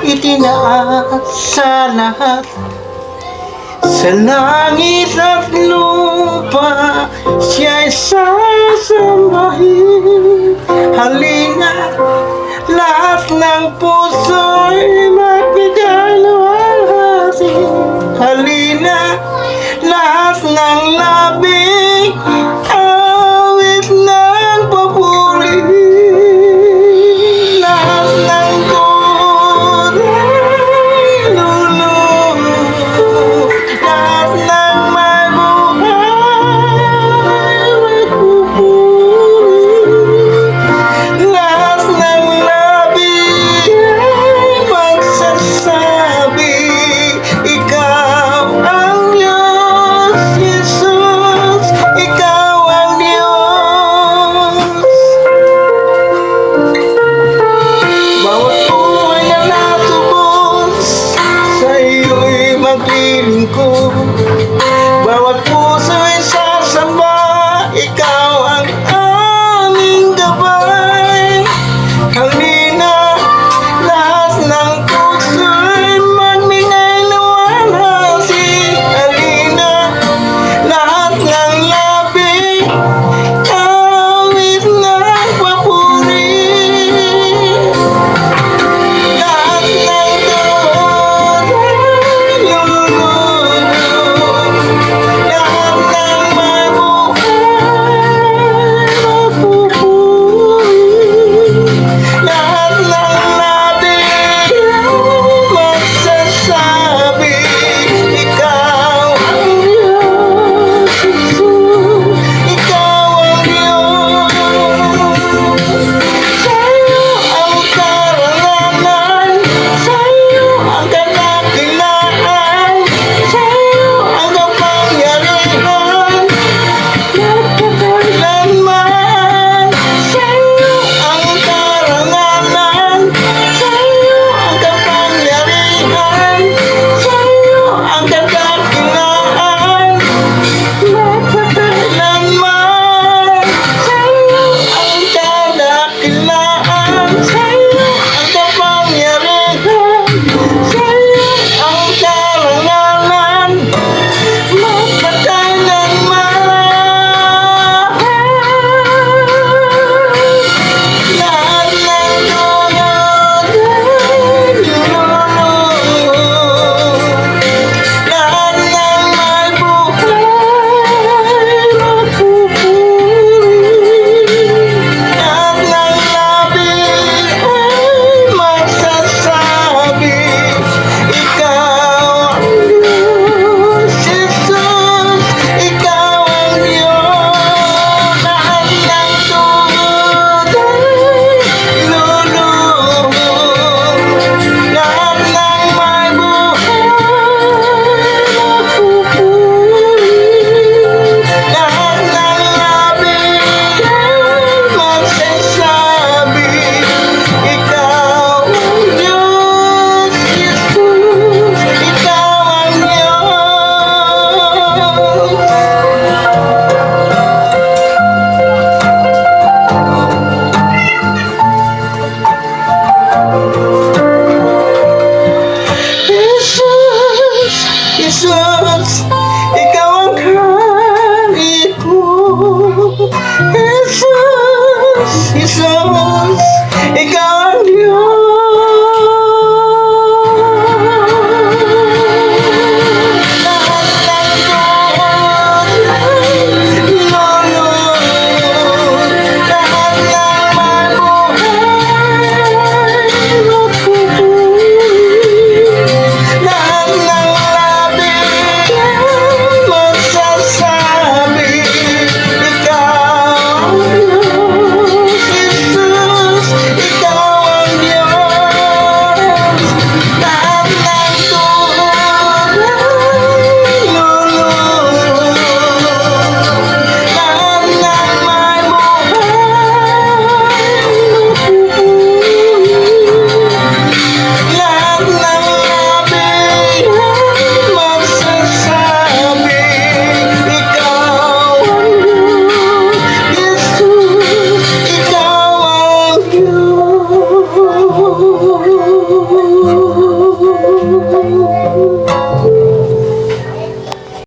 itinaas sa lahat, sa langit at lupa, siya'y sasambahin. Halina, lahat ng puso'y magbigay luwalhati. Halina, lahat ng labi, awit ng papuri. Lahat ng tunay lulubog, lahat ng may buhay magpupuri. Lahat ng labi ay magsasabi, ikaw ang Diyos, Jesus, ikaw ang Diyos. Bawat buhay na natubos, sa iyo'y maglilingkod. Bawat puso'y sasamba, ikaw ang aming gabay. Halina, lahat ng puso'y magbigay luwalhati. Halina, lahat ng labi, awit ng papuri. Lahat ng tunay lulubog, lahat ng may buhay magpupuri. Lahat ng labi ay magsasabi, ikaw ang Diyos, Jesus, ikaw ang Diyos. Sa'yo ang karangalan, sa'yo ang kadakilaan, sa'yo ang kapangyarihan, magpakailanman. Sa'yo ang karangalan, sa'yo ang kapangyarihan, sa'yo ang kadakilaan, magpakailanman. Sa'yo ang kadakilaan, sa'yo ang kapangyarihan, sa'yo ang karangalan, magpakailanman. Lahat ng tunay lulubog, lahat ng may buhay magpupuri. Lahat ng labi ay magsasabi, ikaw ang Diyos, Jesus, ikaw ang Diyos. Lahat ng tugod ay lulubog, lahat ng may buhay magpupuri. Lahat ng labi ay magsasabi, ikaw ang Diyos, Jesus, ikaw ang Diyos. Jesus, ikaw ang hari ko. Jesus, ikaw